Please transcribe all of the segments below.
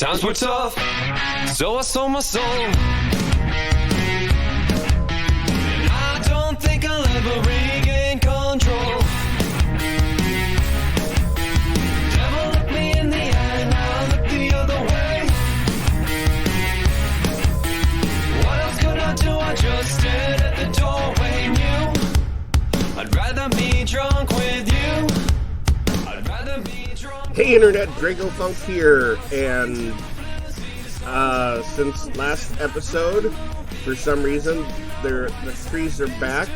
Times were tough, so I sold my soul. And I don't think I'll ever regain control. Devil looked me in the eye, and I looked the other way. What else could I do? I just stared at the doorway, knew I'd rather be drunk with you. I'd rather be drunk. Hey Internet, Dracofunk here, and since last episode, for some reason, the trees are back.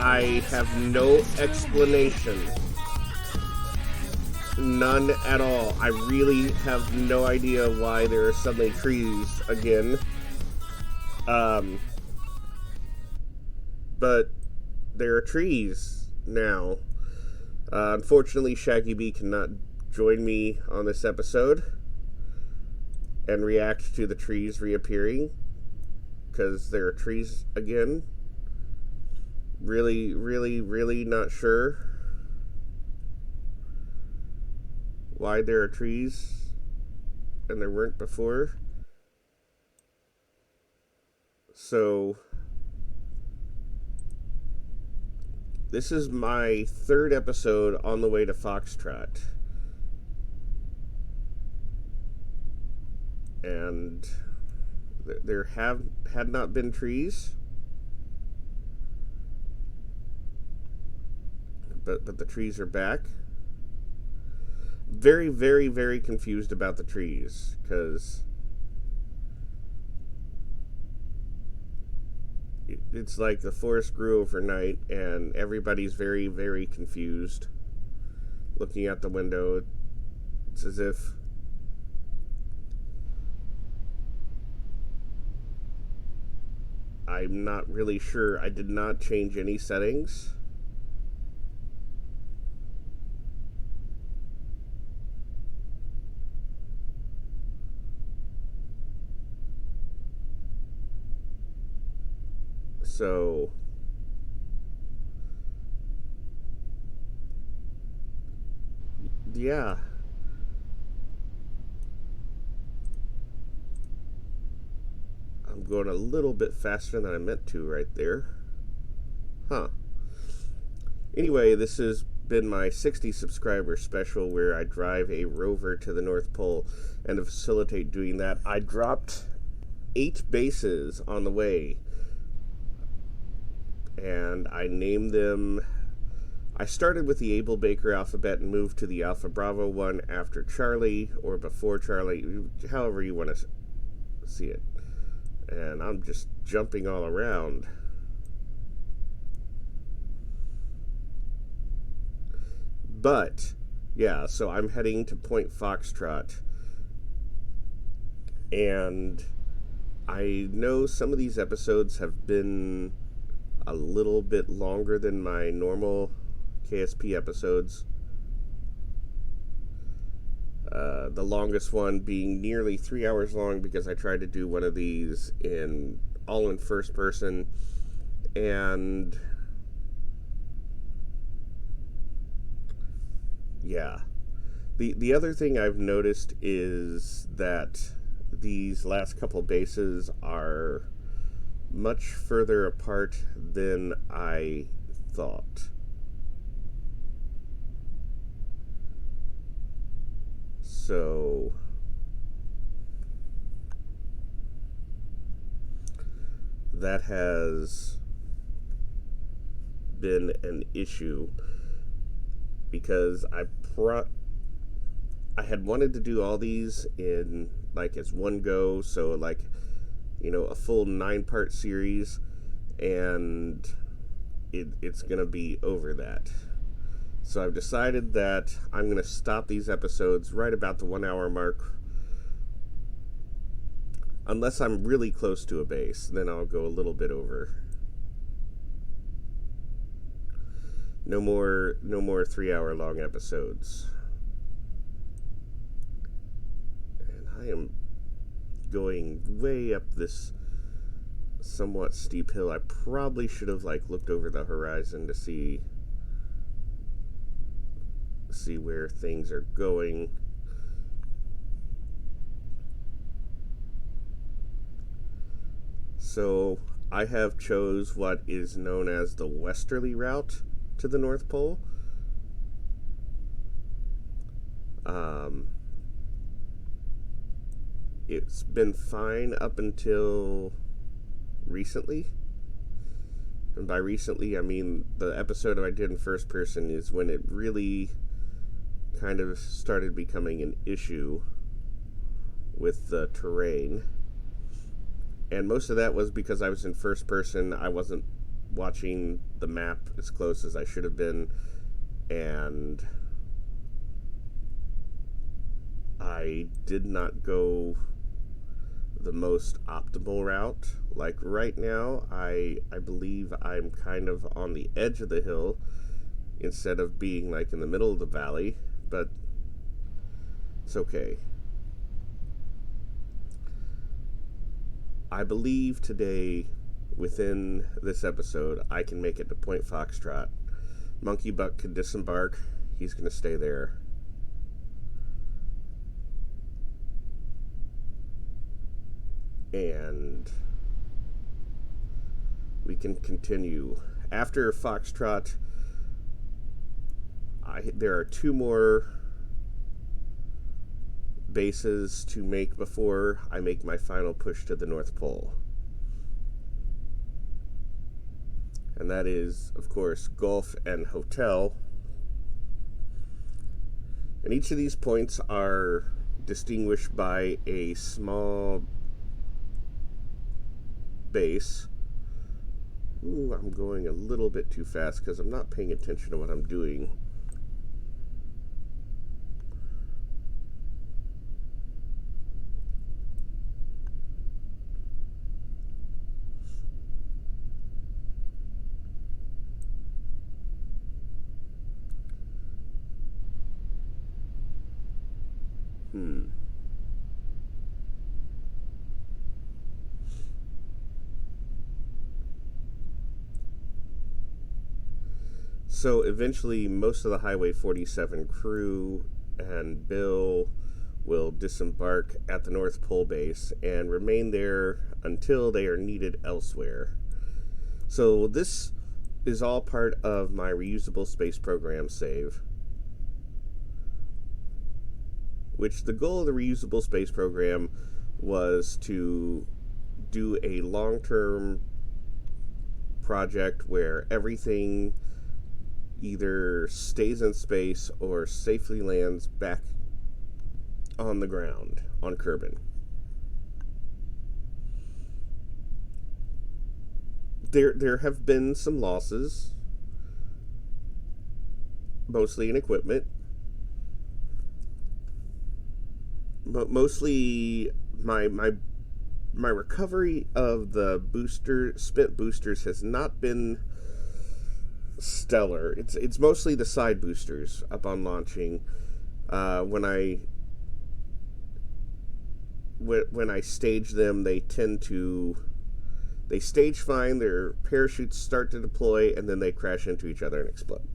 I have no explanation. None at all. I really have no idea why there are suddenly trees again. But there are trees now. Unfortunately, Shaggy B cannot join me on this episode and react to the trees reappearing, because there are trees again. Really not sure why there are trees and there weren't before. So this is my third episode on the way to Foxtrot. And there had not been trees. But the trees are back. Very confused about the trees, because it's like the forest grew overnight and everybody's very confused looking out the window. It's as if I'm not really sure. I did not change any settings. So yeah. I'm going a little bit faster than I meant to right there. Anyway, this has been my 60 subscriber special where I drive a Rover to the North Pole, and to facilitate doing that, I dropped 8 bases on the way. And I named them. I started with the Abel Baker alphabet and moved to the Alpha Bravo one after Charlie, or before Charlie, however you want to see it. And I'm just jumping all around. But yeah, so I'm heading to Point Foxtrot, and I know some of these episodes have been a little bit longer than my normal KSP episodes. The longest one being nearly 3 hours long, because I tried to do one of these all in first person, and yeah. The other thing I've noticed is that these last couple bases are much further apart than I thought. So that has been an issue, because I had wanted to do all these in like as one go, so like, you know, a full 9-part series, and it's gonna be over that. So I've decided that I'm gonna stop these episodes right about the 1 hour mark, unless I'm really close to a base. Then I'll go a little bit over. No more 3 hour long episodes. And I am going way up this somewhat steep hill. I probably should have looked over the horizon to see where things are going. So I have chose what is known as the westerly route to the North Pole. It's been fine up until recently. And by recently, I mean the episode I did in first person is when it really kind of started becoming an issue with the terrain. And most of that was because I was in first person. I wasn't watching the map as close as I should have been. And I did not go the most optimal route. Like right now, I believe I'm kind of on the edge of the hill instead of being like in the middle of the valley, but it's okay. I believe today, within this episode, I can make it to Point Foxtrot. Monkey Buck can disembark. He's going to stay there. And we can continue. After Foxtrot, there are 2 more bases to make before I make my final push to the North Pole. And that is, of course, Golf and Hotel. And each of these points are distinguished by a small base. Ooh, I'm going a little bit too fast because I'm not paying attention to what I'm doing. So eventually, most of the Highway 47 crew and Bill will disembark at the North Pole base and remain there until they are needed elsewhere. So this is all part of my reusable space program save, which the goal of the reusable space program was to do a long-term project where everything either stays in space or safely lands back on the ground on Kerbal. There have been some losses, mostly in equipment, but mostly my recovery of the spent boosters has not been stellar. It's mostly the side boosters upon launching. When I stage them, they stage fine, their parachutes start to deploy, and then they crash into each other and explode.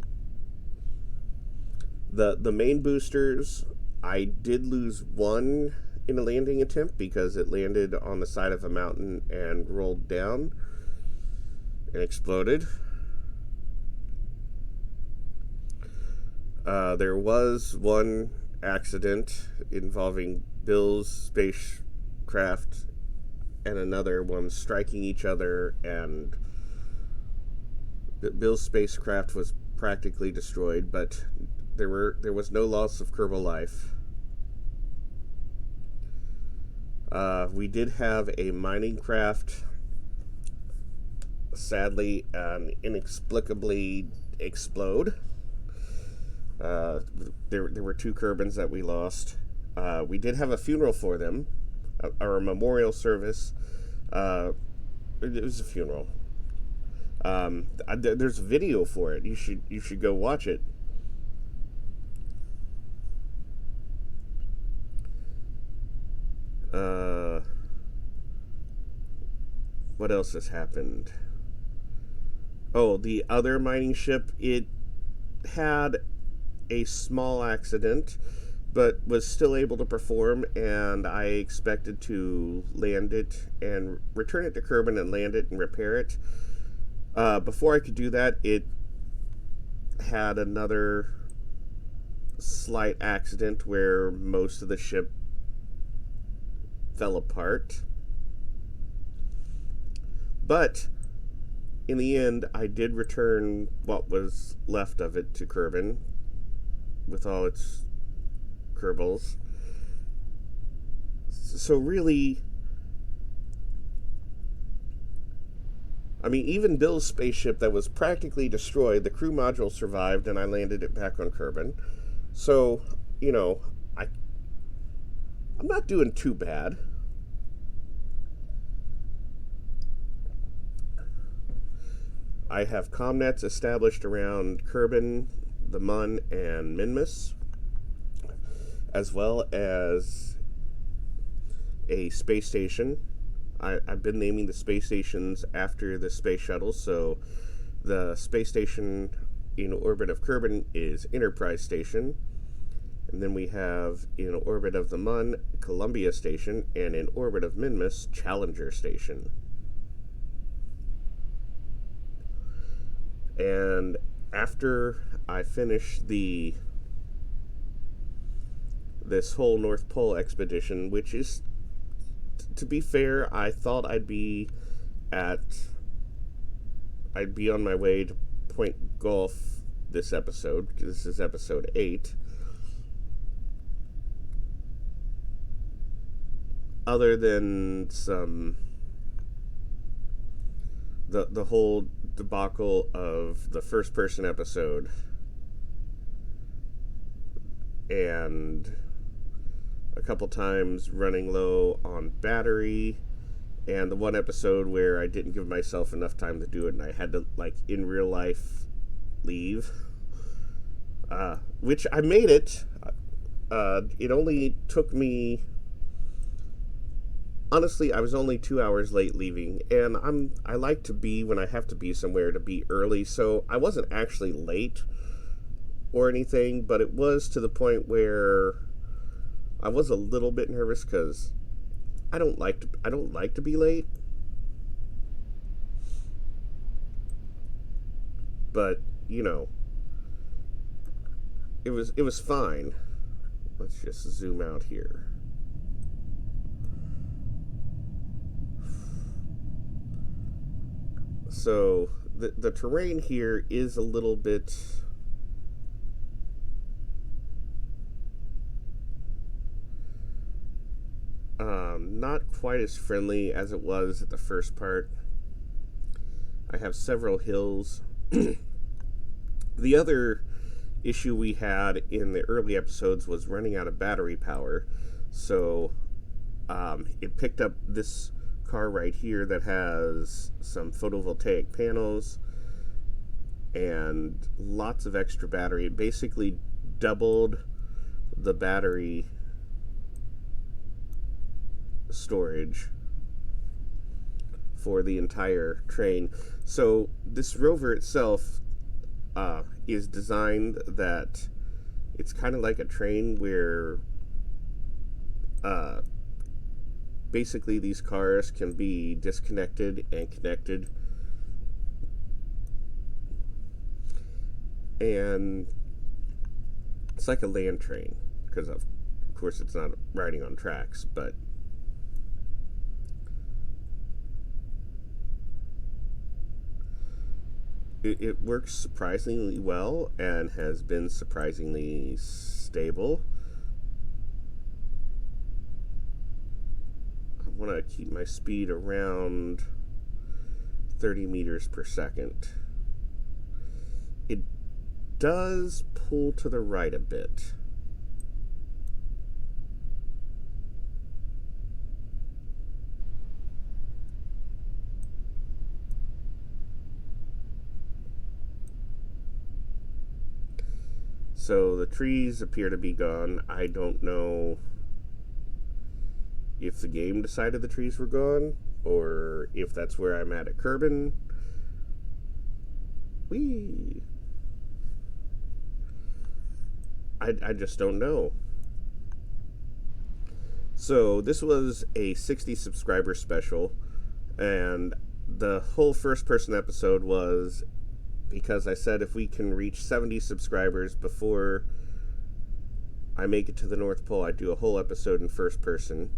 The main boosters, I did lose one in a landing attempt because it landed on the side of a mountain and rolled down and exploded. There was one accident involving Bill's spacecraft and another one striking each other, and Bill's spacecraft was practically destroyed, but there was no loss of Kerbal life. We did have a mining craft sadly and inexplicably explode. There were 2 Kerbals that we lost. We did have a funeral for them, or a memorial service. It was a funeral. There's a video for it. You should go watch it. What else has happened? Oh, the other mining ship, it had a small accident. but was still able to perform, and I expected to land it and return it to Kerbin and land it and repair it. Before I could do that, it had another slight accident where most of the ship fell apart. But in the end, I did return what was left of it to Kerbin with all its Kerbals. So really, I mean, even Bill's spaceship that was practically destroyed, the crew module survived, and I landed it back on Kerbin. So, you know, I'm not doing too bad. I have comnets established around Kerbin, the Mun, and Minmus, as well as a space station. I've been naming the space stations after the space shuttle, so the space station in orbit of Kerbin is Enterprise Station, and then we have in orbit of the Mun, Columbia Station, and in orbit of Minmus, Challenger Station. And after I finish this whole North Pole expedition, which is, to be fair, I thought I'd be on my way to Point Gulf this episode, because this is episode 8. Other than the whole debacle of the first person episode and a couple times running low on battery, and the one episode where I didn't give myself enough time to do it and I had to, like, in real life leave, which I made it. It only took me, honestly, I was only 2 hours late leaving, and I like to be, when I have to be somewhere, to be early, so I wasn't actually late or anything, but it was to the point where I was a little bit nervous because I don't like to be late. But, you know, it was fine. Let's just zoom out here. So the terrain here is a little bit not quite as friendly as it was at the first part. I have several hills. The other issue we had in the early episodes was running out of battery power, so it picked up this car right here that has some photovoltaic panels and lots of extra battery. It basically doubled the battery storage for the entire train. So this rover itself is designed that it's kind of like a train where basically these cars can be disconnected and connected, and it's like a land train, because of course it's not riding on tracks, but it works surprisingly well and has been surprisingly stable. I want to keep my speed around 30 meters per second. It does pull to the right a bit. So the trees appear to be gone. I don't know if the game decided the trees were gone, or if that's where I'm at Kerbin. I just don't know. So this was a 60 subscriber special, and the whole first person episode was because I said if we can reach 70 subscribers before I make it to the North Pole, I'd do a whole episode in first person.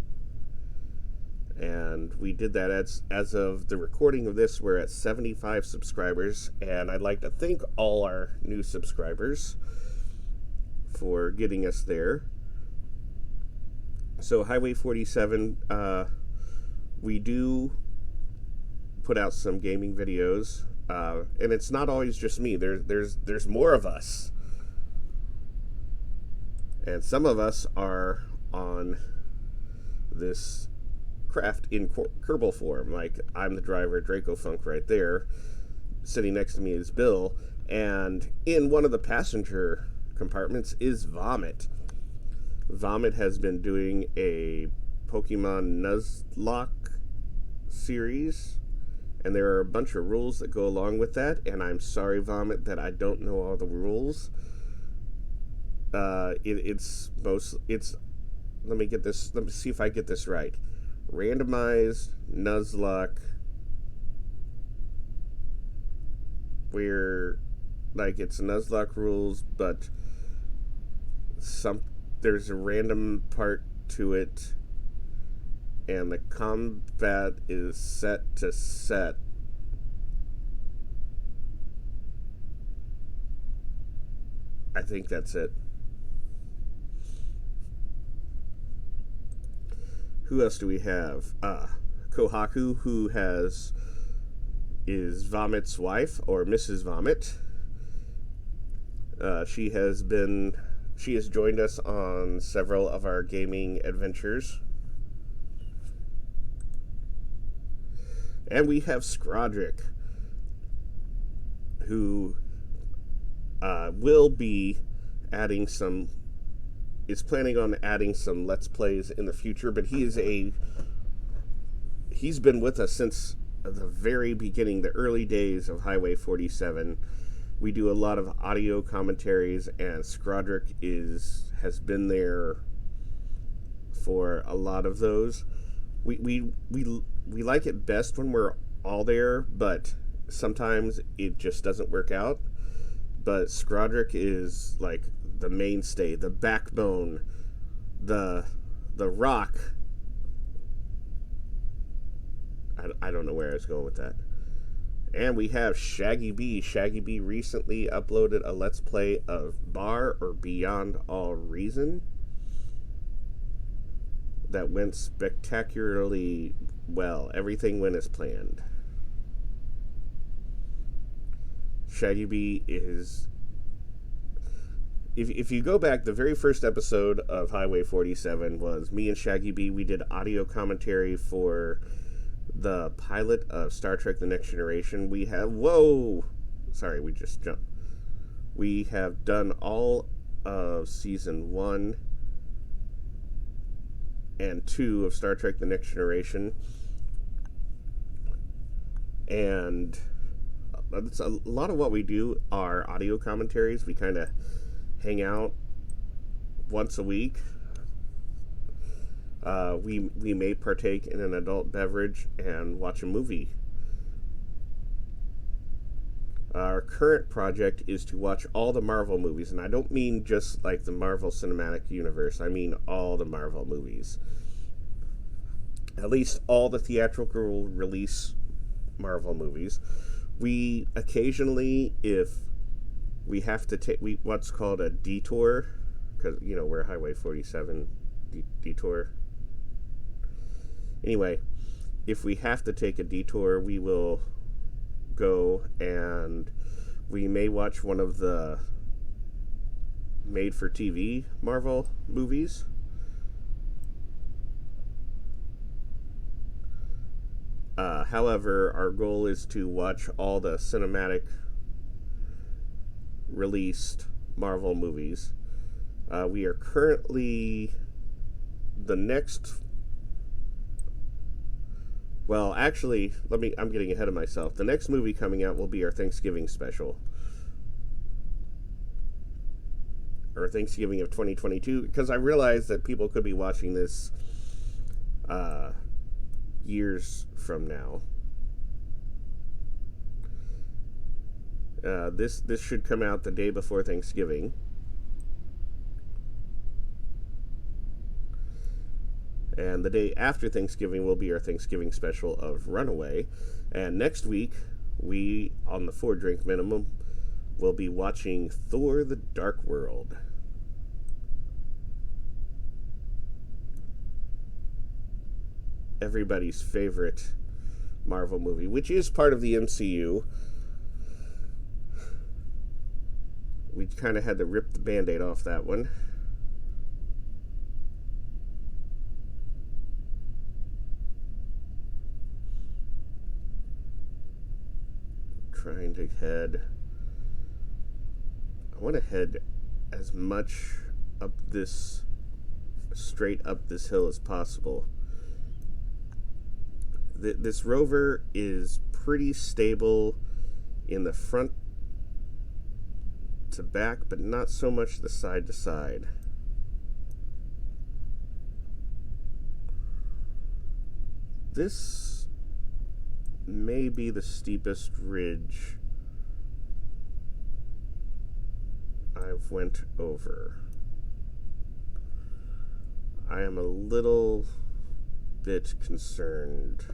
And we did that. As of the recording of this, we're at 75 subscribers, and I'd like to thank all our new subscribers for getting us there. So Highway 47, we do put out some gaming videos, and it's not always just me. There's more of us, and some of us are on this craft in Kerbal form. Like, I'm the driver, Dracofunk, right there. Sitting next to me is Bill, and in one of the passenger compartments is Vomit. Vomit has been doing a Pokemon Nuzlocke series, and there are a bunch of rules that go along with that, and I'm sorry, Vomit, that I don't know all the rules. Let me see if I get this right. Randomized Nuzlocke, where, like, it's Nuzlocke rules, but there's a random part to it, and the combat is set to set. I think that's it. Who else do we have? Kohaku, who is Vomit's wife, or Mrs. Vomit. She has joined us on several of our gaming adventures. And we have Scrodrick, who will be is planning on adding some Let's Plays in the future, but he's been with us since the very beginning, the early days of Highway 47. We do a lot of audio commentaries, and Scrodrick has been there for a lot of those. We like it best when we're all there, but sometimes it just doesn't work out. But Scrodrick is like the mainstay, the backbone, the rock. I don't know where I was going with that. And we have Shaggy B. Shaggy B recently uploaded a Let's Play of Bar or Beyond All Reason that went spectacularly well. Everything went as planned. Shaggy B is... If you go back, the very first episode of Highway 47 was me and Shaggy B. We did audio commentary for the pilot of Star Trek The Next Generation. We have... Whoa! Sorry, we just jumped. We have done all of Season 1 and 2 of Star Trek The Next Generation. And it's a lot of what we do are audio commentaries. We kind of hang out once a week. We may partake in an adult beverage and watch a movie. Our current project is to watch all the Marvel movies, and I don't mean just like the Marvel Cinematic Universe. I mean all the Marvel movies. At least all the theatrical release Marvel movies. We occasionally, if we have to take what's called a detour, because, you know, we're Highway 47 detour. Anyway, if we have to take a detour, we will go and we may watch one of the made-for-TV Marvel movies. However, our goal is to watch all the cinematic released Marvel movies. We are currently I'm getting ahead of myself. The next movie coming out will be our Thanksgiving special. Or Thanksgiving of 2022, because I realize that people could be watching this years from now. This should come out the day before Thanksgiving. And the day after Thanksgiving will be our Thanksgiving special of Runaway. And next week, we, on the 4-drink minimum, will be watching Thor: The Dark World. Everybody's favorite Marvel movie, which is part of the MCU. We kind of had to rip the Band-Aid off that one. Trying to head... I want to head as much up this... straight up this hill as possible. This Rover is pretty stable in the front to back, but not so much the side to side. This may be the steepest ridge I've went over. I am a little bit concerned.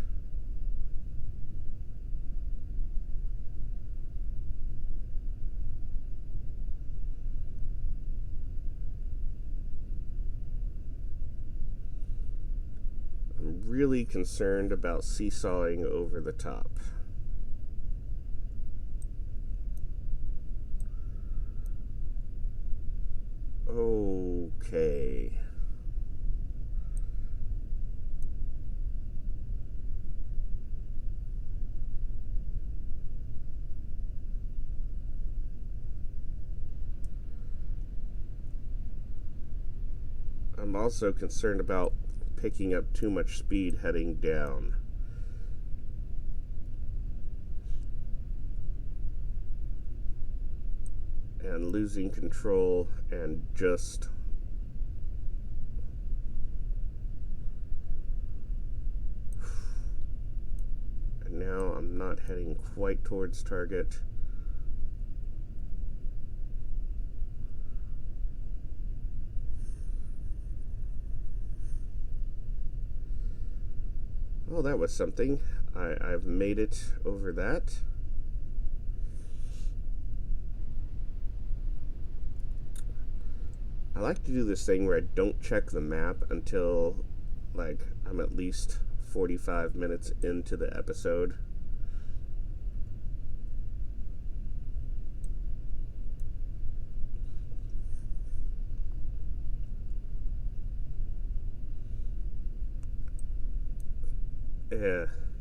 I'm really concerned about seesawing over the top. Okay. I'm also concerned about picking up too much speed heading down. And losing control and just and now I'm not heading quite towards target. Oh, that was something. I've made it over that. I like to do this thing where I don't check the map until, like, I'm at least 45 minutes into the episode.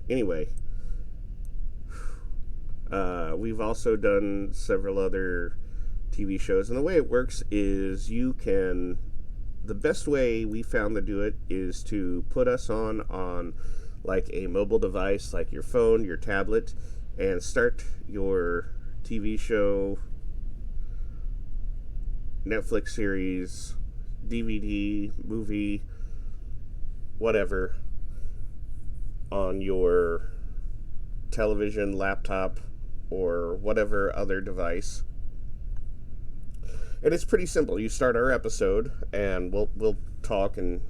Anyway, we've also done several other TV shows, and the way it works is the best way we found to do it is to put us on like a mobile device, like your phone, your tablet, and start your TV show, Netflix series, DVD, movie, whatever, on your television, laptop, or whatever other device. And it's pretty simple. You start our episode, and we'll talk and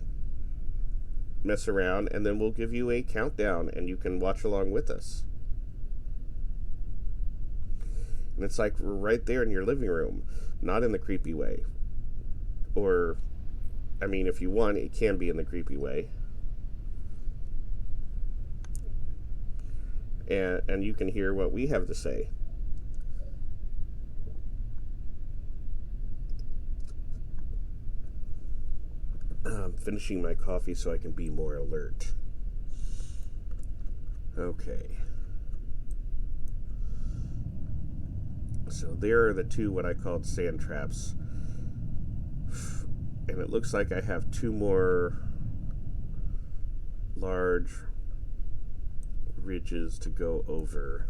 mess around, and then we'll give you a countdown, and you can watch along with us. And it's like right there in your living room, not in the creepy way. Or, I mean, if you want, it can be in the creepy way. And you can hear what we have to say. I'm finishing my coffee so I can be more alert. Okay. So there are the two what I called sand traps. And it looks like I have two more large ridges to go over.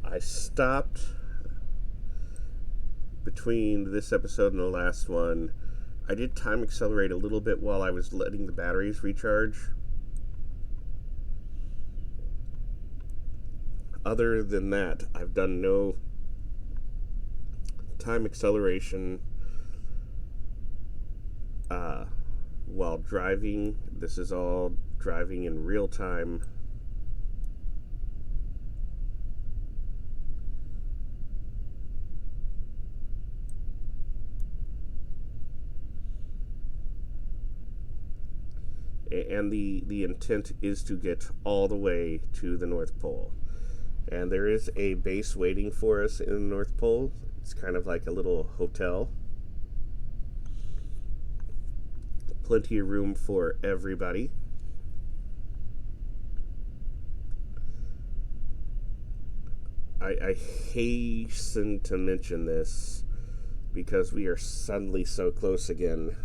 I stopped between this episode and the last one, I did time accelerate a little bit while I was letting the batteries recharge. Other than that, I've done no time acceleration while driving. This is all driving in real time. And the intent is to get all the way to the North Pole. And there is a base waiting for us in the North Pole. It's kind of like a little hotel. Plenty of room for everybody. I hasten to mention this because we are suddenly so close again.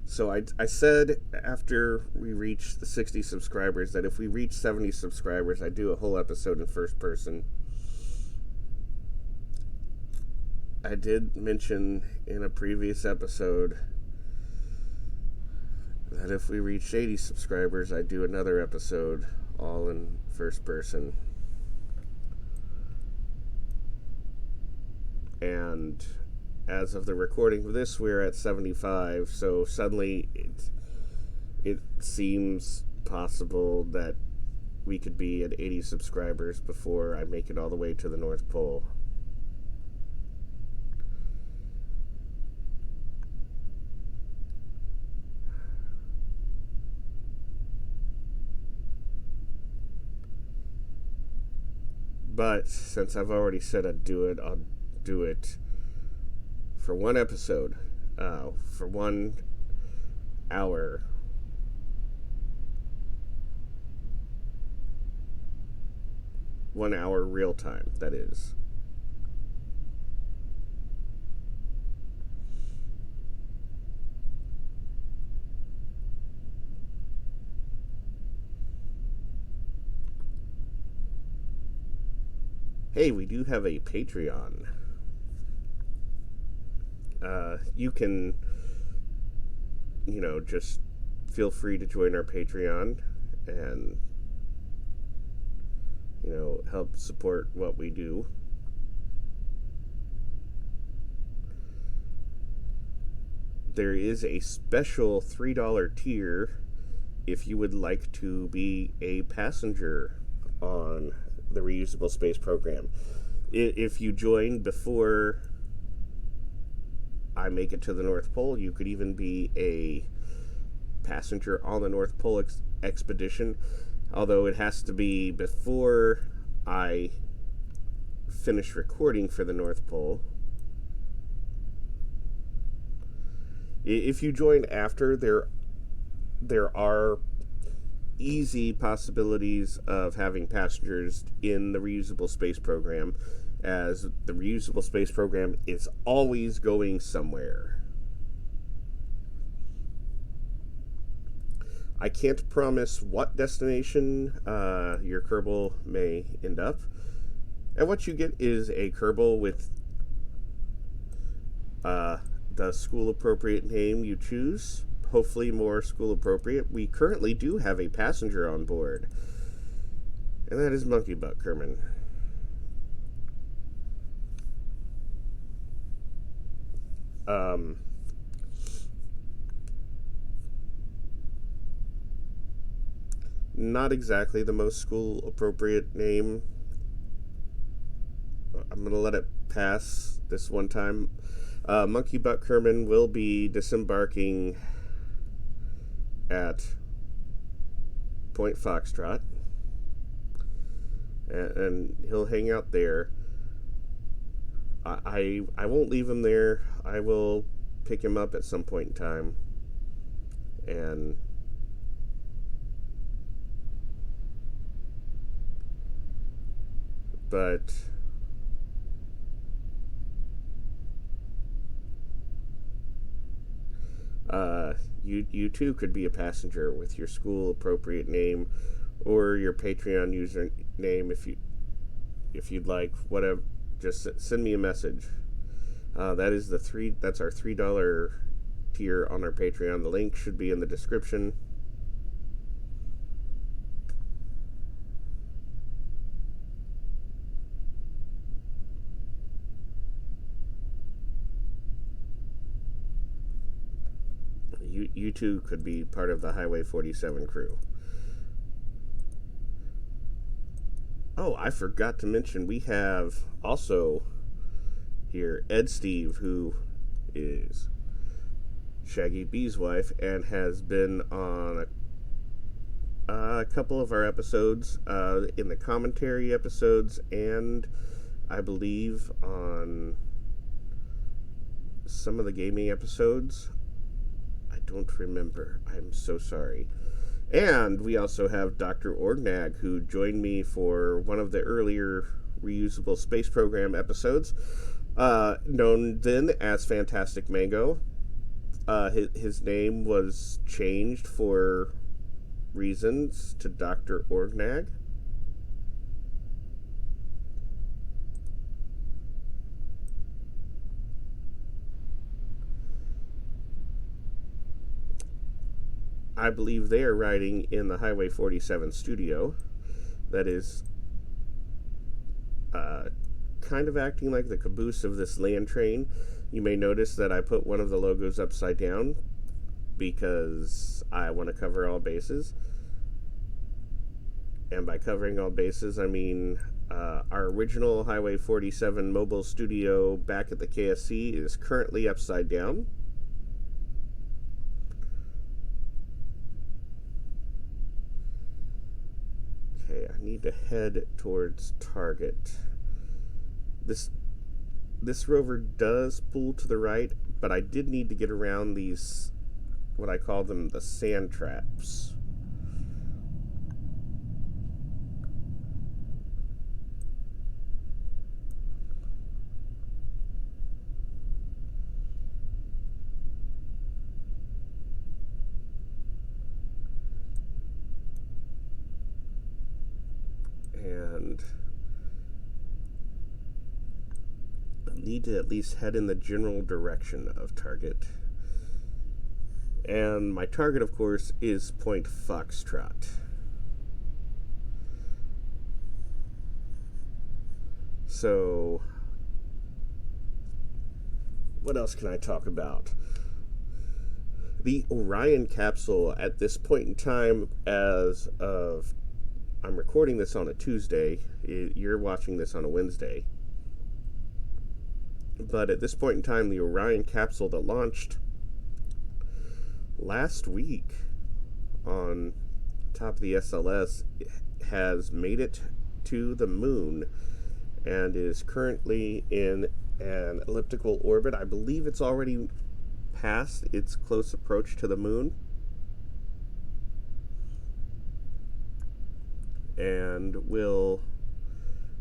So I said after we reach the 60 subscribers that if we reach 70 subscribers, I'd do a whole episode in first person. I did mention in a previous episode that if we reach 80 subscribers, I'd do another episode all in first person. And as of the recording of this, we're at 75, so suddenly it seems possible that we could be at 80 subscribers before I make it all the way to the North Pole. But since I've already said I'd do it, I'll do it for one episode, for 1 hour. One hour real time, that is. Hey, we do have a Patreon. You can, just feel free to join our Patreon and, help support what we do. There is a special $3 tier if you would like to be a passenger on the reusable space program. If you join before I make it to the North Pole, you could even be a passenger on the North Pole expedition, although it has to be before I finish recording for the North Pole. If you join after, there are easy possibilities of having passengers in the reusable space program, as the reusable space program is always going somewhere. I can't promise what destination your Kerbal may end up, and what you get is a Kerbal with the school appropriate name you choose. Hopefully more school appropriate. We currently do have a passenger on board, and that is Monkey Butt Kerman. Not exactly the most school appropriate name. I'm gonna let it pass this one time. Monkey Butt Kerman will be disembarking at Point Foxtrot, and he'll hang out there. I won't leave him there. I will pick him up at some point in time, and but you too could be a passenger with your school appropriate name or your Patreon username if you'd like. Whatever, just send me a message. That's our $3 tier on our Patreon. The link should be in the description. You too could be part of the Highway 47 crew. Oh, I forgot to mention, we have also here Ed Steve, who is Shaggy B's wife and has been on a couple of our episodes, in the commentary episodes, and I believe on some of the gaming episodes. I don't remember. I'm so sorry. And we also have Dr. Orgnag, who joined me for one of the earlier reusable space program episodes, known then as Fantastic Mango. His name was changed for reasons to Dr. Orgnag. I believe they are riding in the Highway 47 studio. That is kind of acting like the caboose of this land train. You may notice that I put one of the logos upside down because I want to cover all bases. And by covering all bases, I mean our original Highway 47 mobile studio back at the KSC is currently upside down. Okay, I need to head towards Target. This rover does pull to the right, but I did need to get around these, what I call them, the sand traps. And I need to at least head in the general direction of Target. And my target, of course, is Point Foxtrot. So, what else can I talk about? The Orion capsule at this point in time, as of I'm recording this on a Tuesday, you're watching this on a Wednesday. But at this point in time, the Orion capsule that launched last week on top of the SLS has made it to the moon and is currently in an elliptical orbit. I believe it's already past its close approach to the moon. And will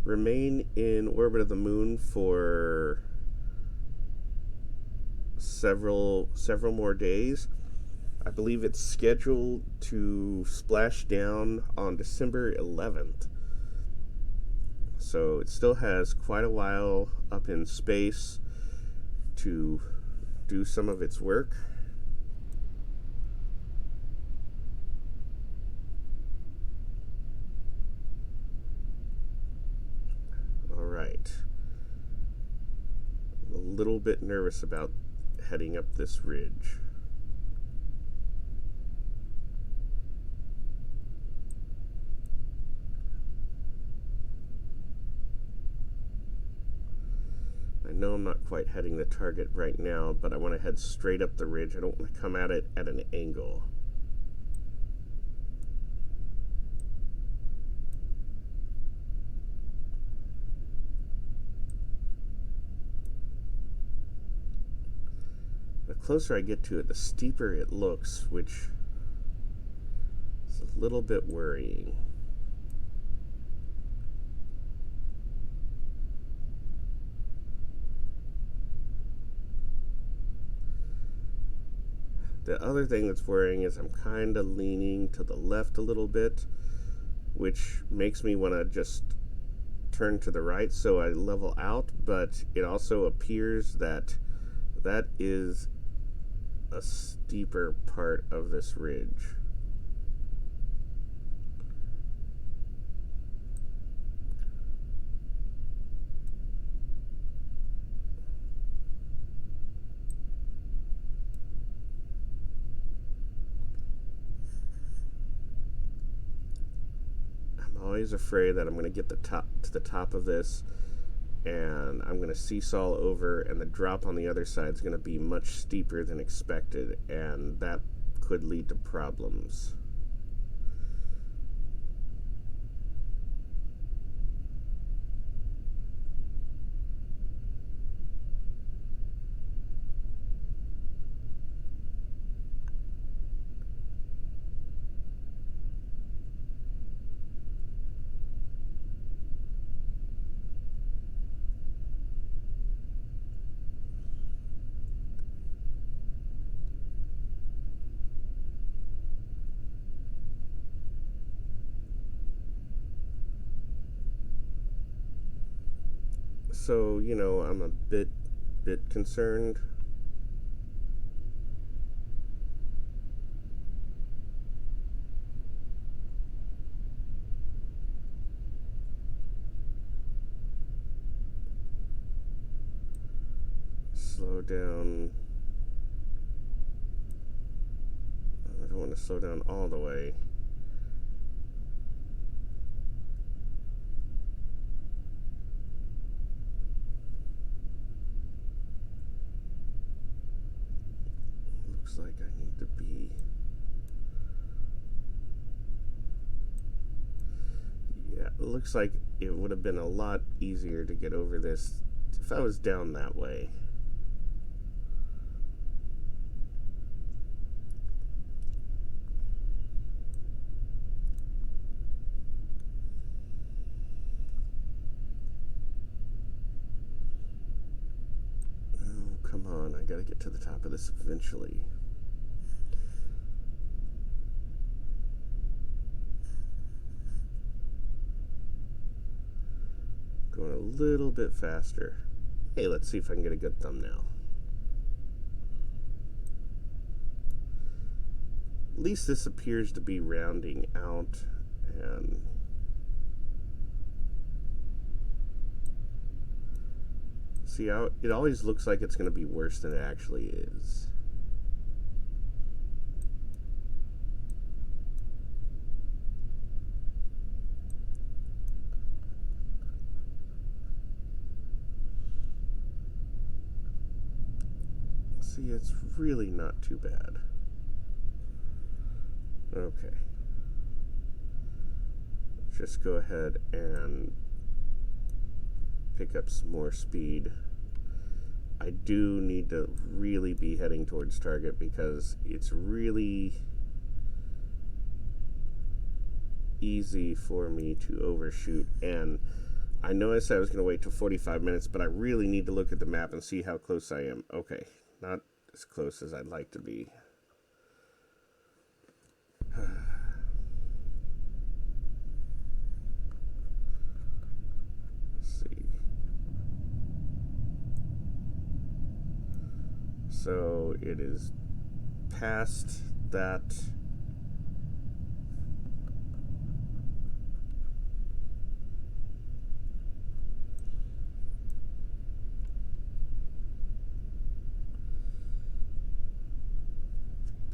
remain in orbit of the moon for several more days. I believe it's scheduled to splash down on December 11th. So it still has quite a while up in space to do some of its work. Alright. I'm a little bit nervous about heading up this ridge. I know I'm not quite heading the target right now, but I want to head straight up the ridge. I don't want to come at it at an angle. The closer I get to it, the steeper it looks, which is a little bit worrying. The other thing that's worrying is I'm kind of leaning to the left a little bit, which makes me want to just turn to the right, so I level out, but it also appears that that is a steeper part of this ridge. I'm always afraid that I'm going to get to the top of this, and I'm going to seesaw over, and the drop on the other side is going to be much steeper than expected, and that could lead to problems. So, I'm a bit concerned. Slow down. I don't want to slow down all the way. Looks like I need to be... Yeah, it looks like it would have been a lot easier to get over this if I was down that way. Oh, come on, I gotta get to the top of this eventually. Going a little bit faster. Hey, let's see if I can get a good thumbnail. At least this appears to be rounding out, and see how it always looks like it's going to be worse than it actually is. See, it's really not too bad. Okay. Just go ahead and pick up some more speed. I do need to really be heading towards target because it's really easy for me to overshoot, and I know I said I was going to wait till 45 minutes, but I really need to look at the map and see how close I am. Okay, not as close as I'd like to be. So it is past that.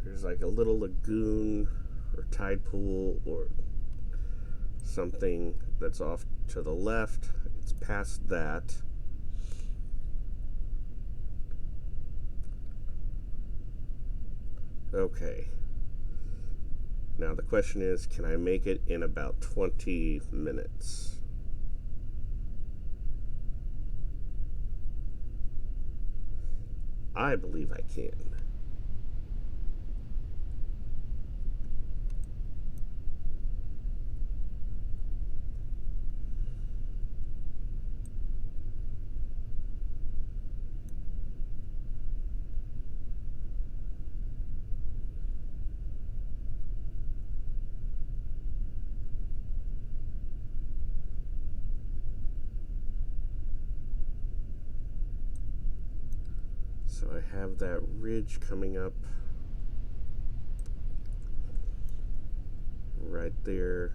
There's like a little lagoon or tide pool or something that's off to the left. It's past that. Okay. Now the question is, can I make it in about 20 minutes? I believe I can. So I have that ridge coming up right there.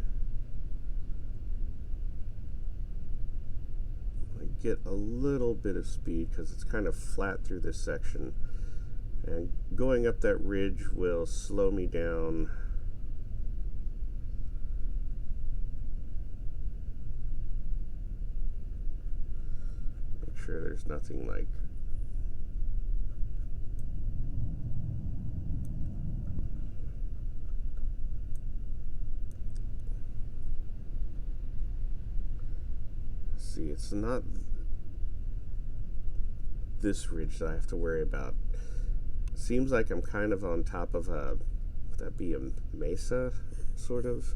I get a little bit of speed because it's kind of flat through this section, and going up that ridge will slow me down. Make sure there's nothing like see, it's not this ridge that I have to worry about. Seems like I'm kind of on top of a, would that be a mesa, sort of?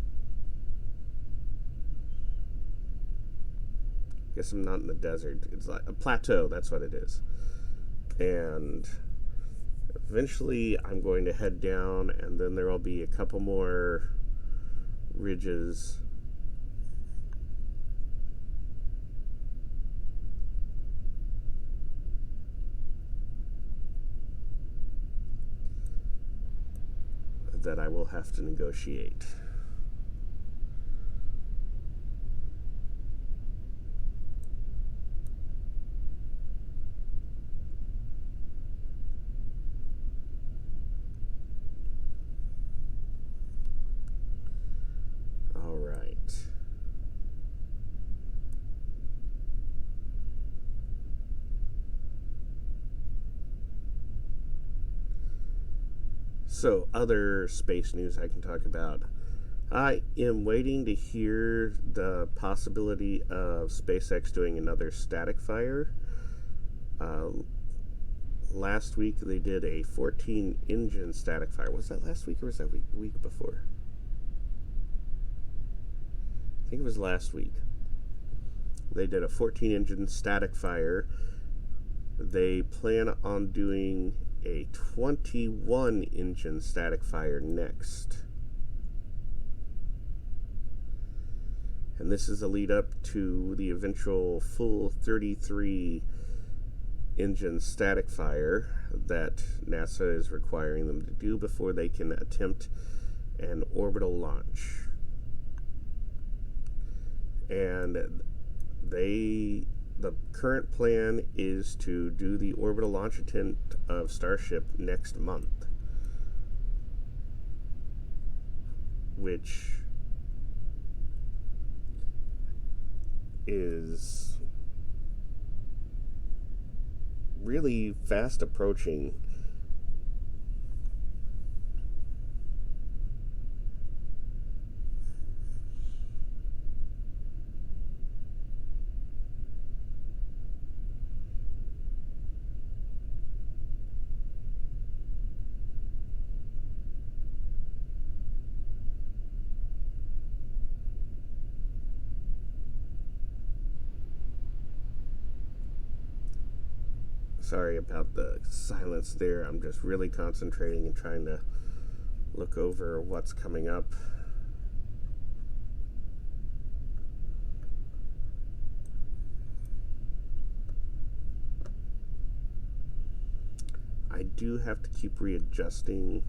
Guess I'm not in the desert. It's like a plateau, that's what it is. And eventually I'm going to head down, and then there will be a couple more ridges that I will have to negotiate. All right. So, other space news I can talk about. I am waiting to hear the possibility of SpaceX doing another static fire. Last week they did a 14-engine static fire. Was that last week or was that week before? I think it was last week. They did a 14-engine static fire. They plan on doing a 21-engine static fire next. And this is a lead up to the eventual full 33-engine static fire that NASA is requiring them to do before they can attempt an orbital launch. And the current plan is to do the orbital launch attempt of Starship next month, which is really fast approaching. Sorry about the silence there. I'm just really concentrating and trying to look over what's coming up. I do have to keep readjusting.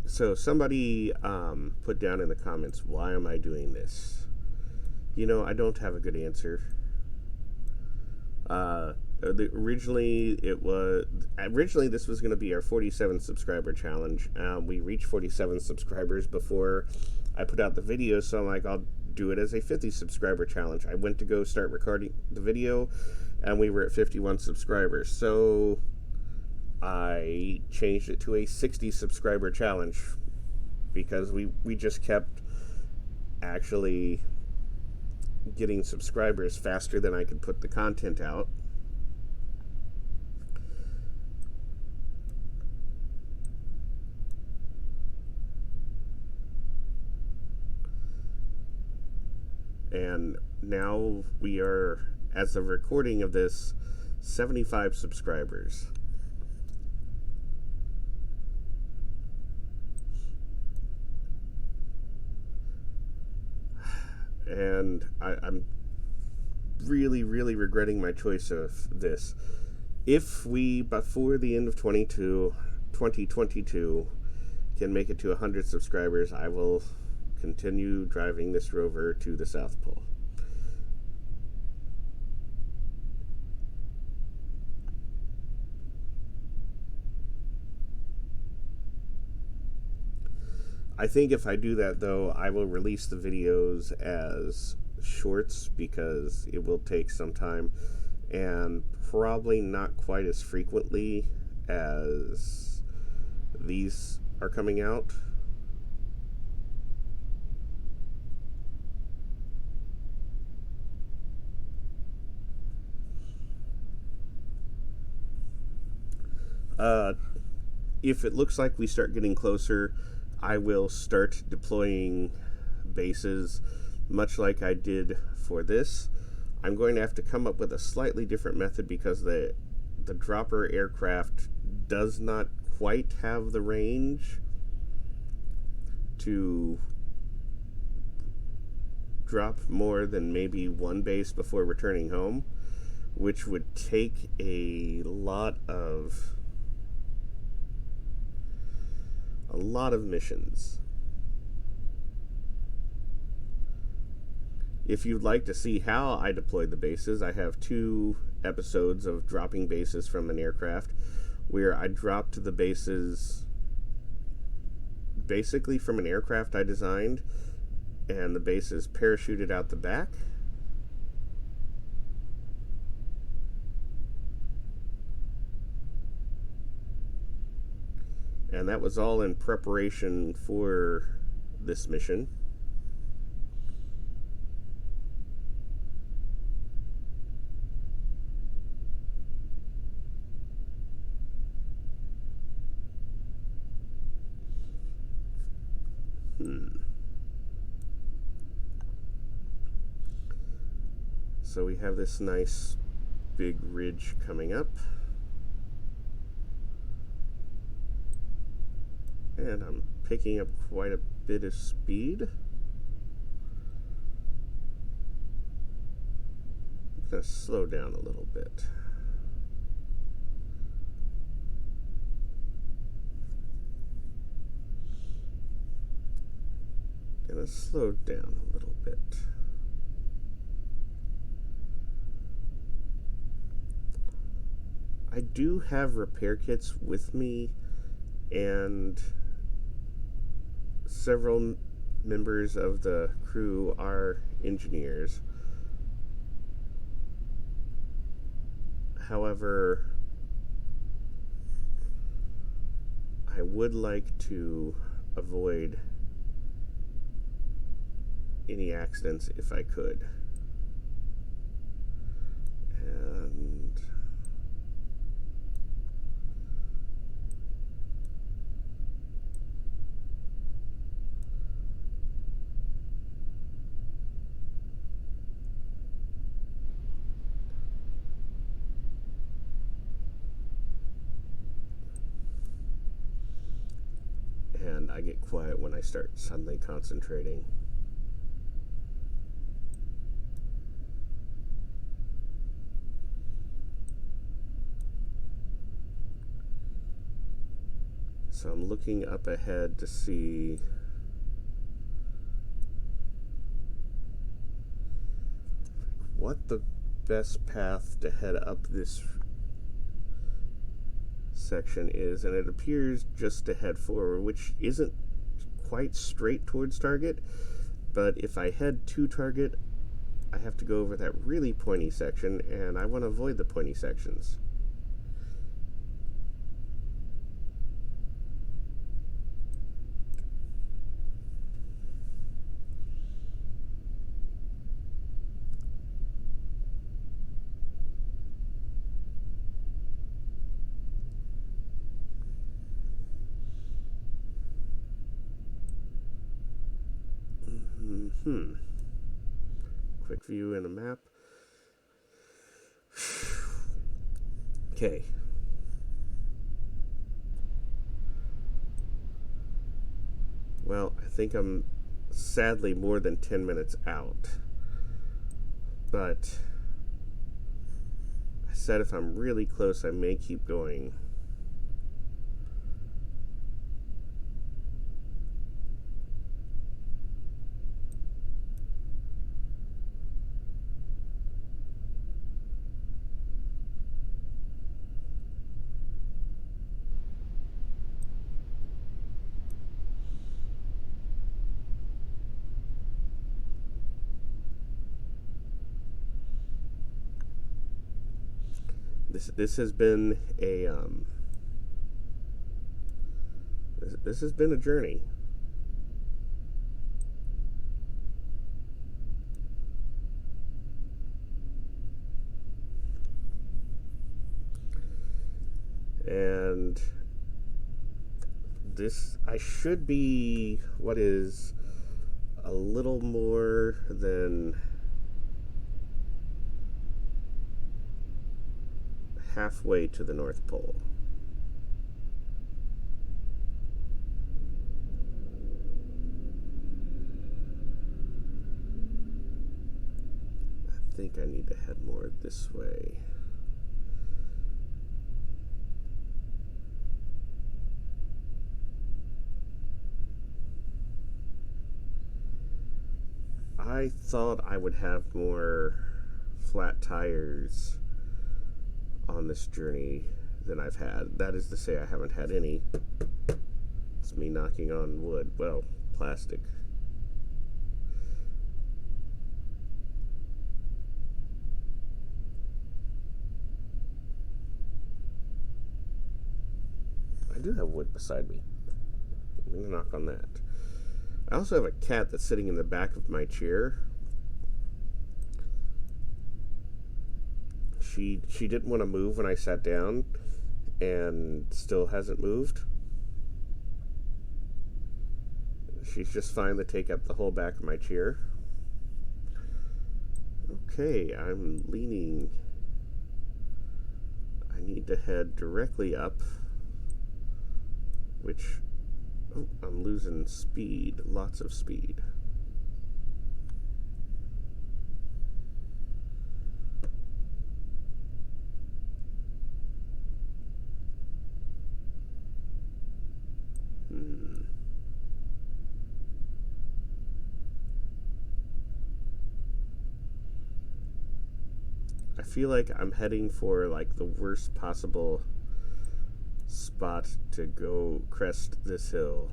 So somebody put down in the comments, why am I doing this? You know, I don't have a good answer. Originally this was going to be our 47 subscriber challenge. We reached 47 subscribers before I put out the video, so I'm like, I'll do it as a 50 subscriber challenge. I went to go start recording the video, and we were at 51 subscribers. So I changed it to a 60 subscriber challenge because we just kept actually getting subscribers faster than I could put the content out. And now we are, as of recording of this, 75 subscribers. And I'm really, really regretting my choice of this. If we, before the end of 2022, can make it to 100 subscribers, I will continue driving this Rover to the South Pole. I think if I do that, though, I will release the videos as shorts because it will take some time and probably not quite as frequently as these are coming out. If it looks like we start getting closer, I will start deploying bases much like I did for this. I'm going to have to come up with a slightly different method because the dropper aircraft does not quite have the range to drop more than maybe one base before returning home, which would take a lot of missions. If you'd like to see how I deployed the bases, I have 2 episodes of dropping bases from an aircraft where I dropped the bases basically from an aircraft I designed, and the bases parachuted out the back. And that was all in preparation for this mission. So we have this nice big ridge coming up. And I'm picking up quite a bit of speed. I'm going to slow down a little bit. Going to slow down a little bit. I do have repair kits with me, and several members of the crew are engineers. However, I would like to avoid any accidents if I could. And I get quiet when I start suddenly concentrating. So I'm looking up ahead to see what the best path to head up this section is, and it appears just to head forward, which isn't quite straight towards target, but if I head to target, I have to go over that really pointy section, and I want to avoid the pointy sections. quick view in a map. Okay. Well, I think I'm sadly more than 10 minutes out. But I said if I'm really close, I may keep going. This has been a this has been a journey. And this, I should be, what is a little more than halfway to the North Pole. I think I need to head more this way. I thought I would have more flat tires on this journey than I've had. That is to say, I haven't had any. It's me knocking on wood. Well, plastic. I do have wood beside me. I'm going to knock on that. I also have a cat that's sitting in the back of my chair. She didn't want to move when I sat down, and still hasn't moved. She's just fine to take up the whole back of my chair. Okay, I'm leaning. I need to head directly up, which, oh, I'm losing speed, lots of speed. I feel like I'm heading for like the worst possible spot to go crest this hill.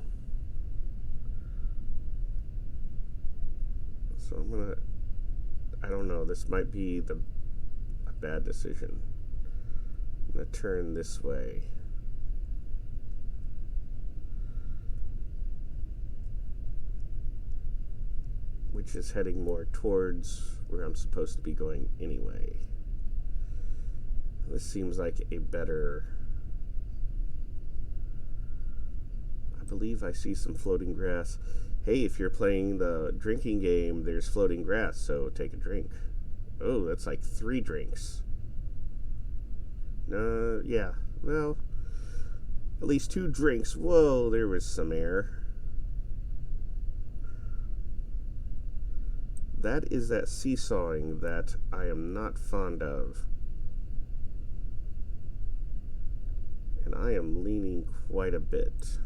So I'm gonna, I don't know, this might be a bad decision. I'm gonna turn this way. Which is heading more towards where I'm supposed to be going anyway. This seems like a better... I believe I see some floating grass. Hey, if you're playing the drinking game, there's floating grass, so take a drink. Oh, that's like 3 drinks. Yeah, well, at least 2 drinks. Whoa, there was some air. That is that seesawing that I am not fond of. And I am leaning quite a bit.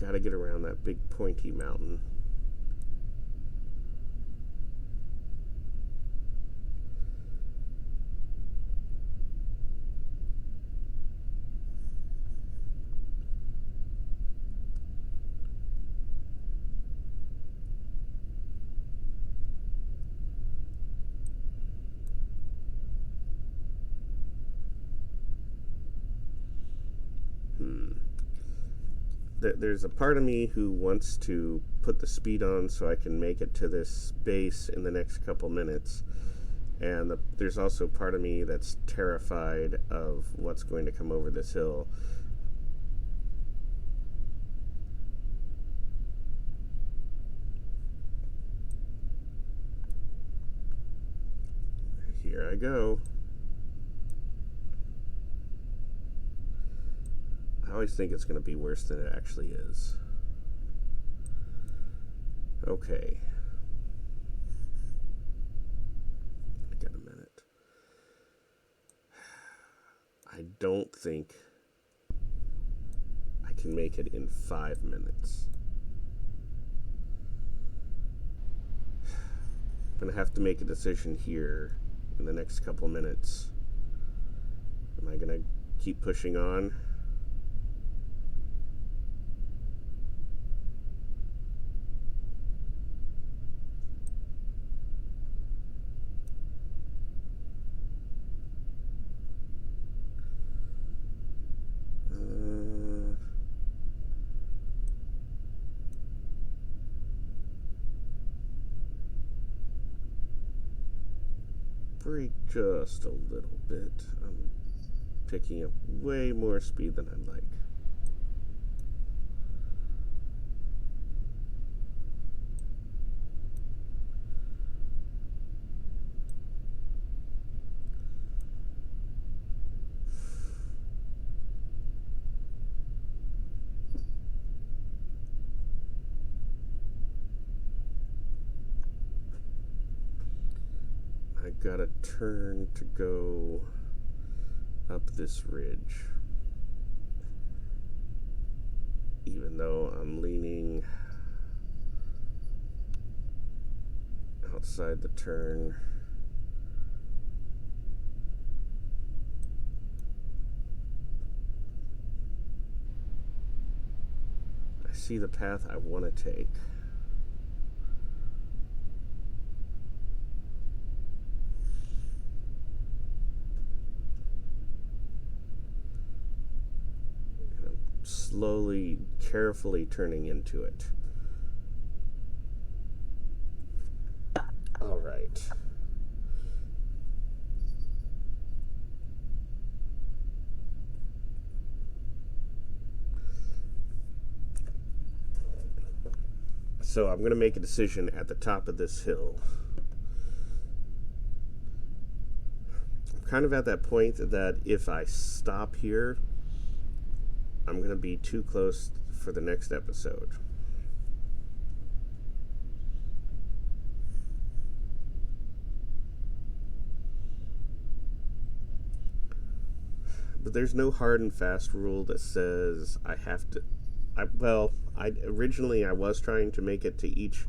Gotta get around that big pointy mountain. there's a part of me who wants to put the speed on so I can make it to this base in the next couple minutes. And there's also part of me that's terrified of what's going to come over this hill. Here I go. I always think it's going to be worse than it actually is. Okay. I got a minute. I don't think I can make it in 5 minutes. I'm going to have to make a decision here in the next couple minutes. Am I going to keep pushing on? Brake just a little bit. I'm picking up way more speed than I'd like. I got a turn to go up this ridge. Even though I'm leaning outside the turn. I see the path I want to take. Slowly, carefully turning into it. All right. So I'm going to make a decision at the top of this hill. I'm kind of at that point that if I stop here, I'm going to be too close for the next episode. But there's no hard and fast rule that says I have to... Originally I was trying to make it to each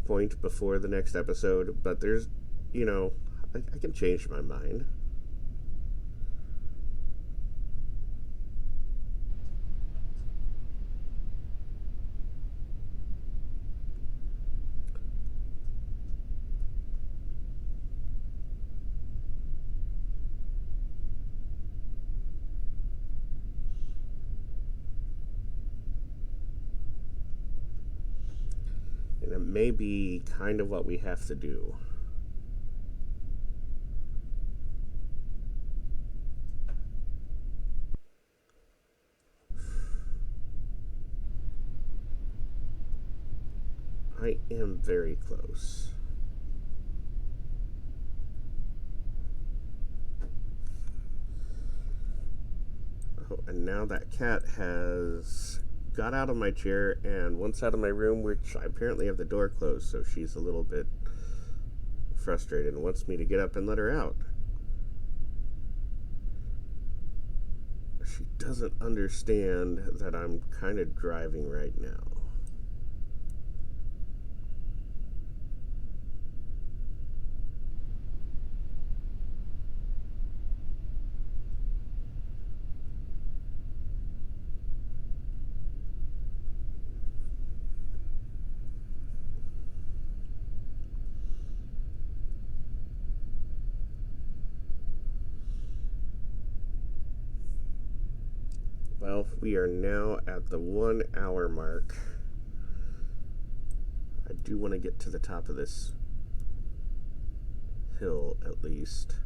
point before the next episode, but there's, I can change my mind. And it may be kind of what we have to do. I am very close. Oh, and now that cat has got out of my chair and wants out of my room, which I apparently have the door closed, so she's a little bit frustrated and wants me to get up and let her out. She doesn't understand that I'm kind of driving right now. Well, we are now at the 1 hour mark. I do want to get to the top of this hill at least.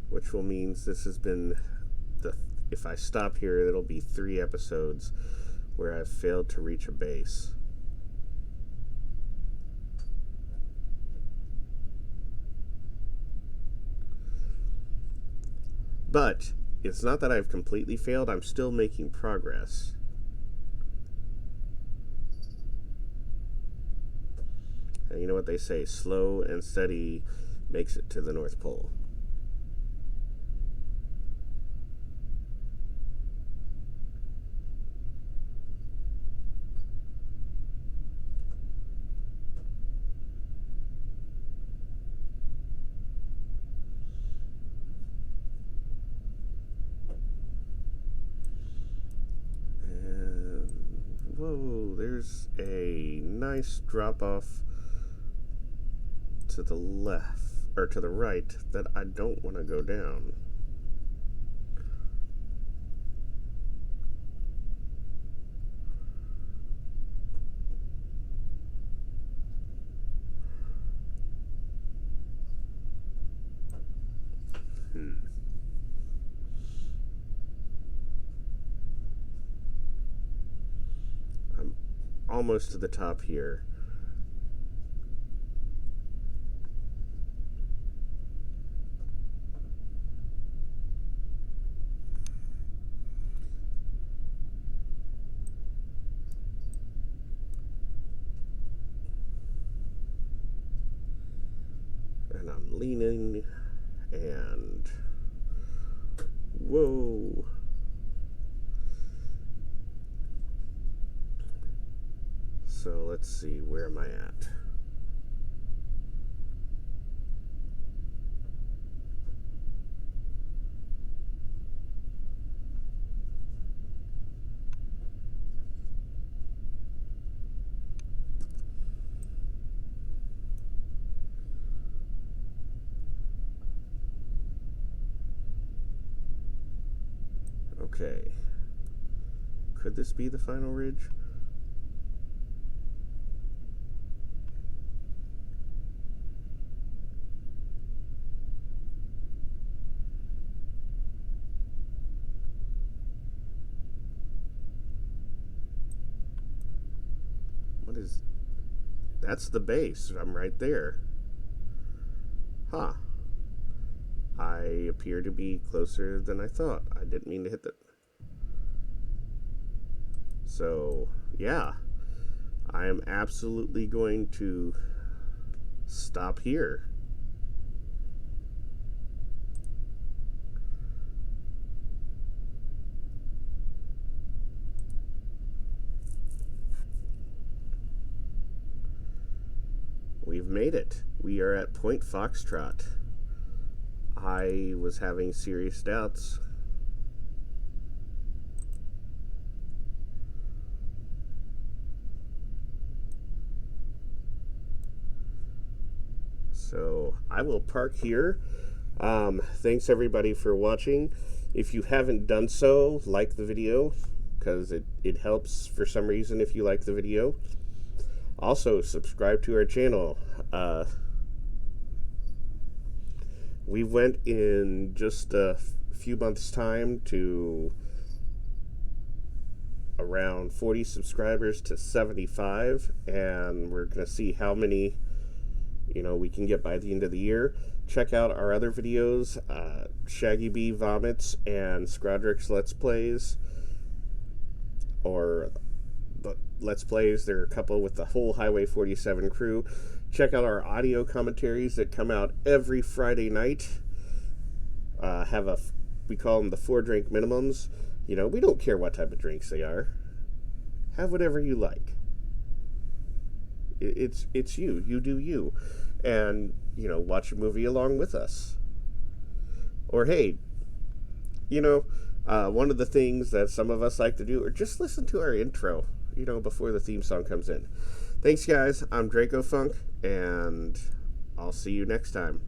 Which will means this has been if I stop here, it'll be 3 episodes where I've failed to reach a base. But it's not that I've completely failed, I'm still making progress. And you know what they say, slow and steady makes it to the North Pole. Whoa, there's a nice drop off to the left, or to the right, that I don't want to go down. I'm almost to the top here. And I'm leaning, and whoa. So let's see, where am I at? Okay. Could this be the final ridge? What is... That's the base. I'm right there. Huh. I appear to be closer than I thought. I didn't mean to hit that. So, yeah. I am absolutely going to stop here. We've made it. We are at Point Foxtrot. I was having serious doubts. So I will park here. Thanks everybody for watching. If you haven't done so, like the video, because it helps for some reason if you like the video. Also, subscribe to our channel. We went in just a few months' time to around 40 subscribers to 75, and we're going to see how many we can get by the end of the year. Check out our other videos, Shaggy Bee Vomits and Scrodrick's Let's Plays, or the Let's Plays. There are a couple with the whole Highway 47 crew. Check out our audio commentaries that come out every Friday night. We call them the 4-drink minimums. We don't care what type of drinks they are. Have whatever you like. It's you. You do you, and watch a movie along with us. Or hey, one of the things that some of us like to do, or just listen to our intro, before the theme song comes in. Thanks, guys. I'm Dracofunk, and I'll see you next time.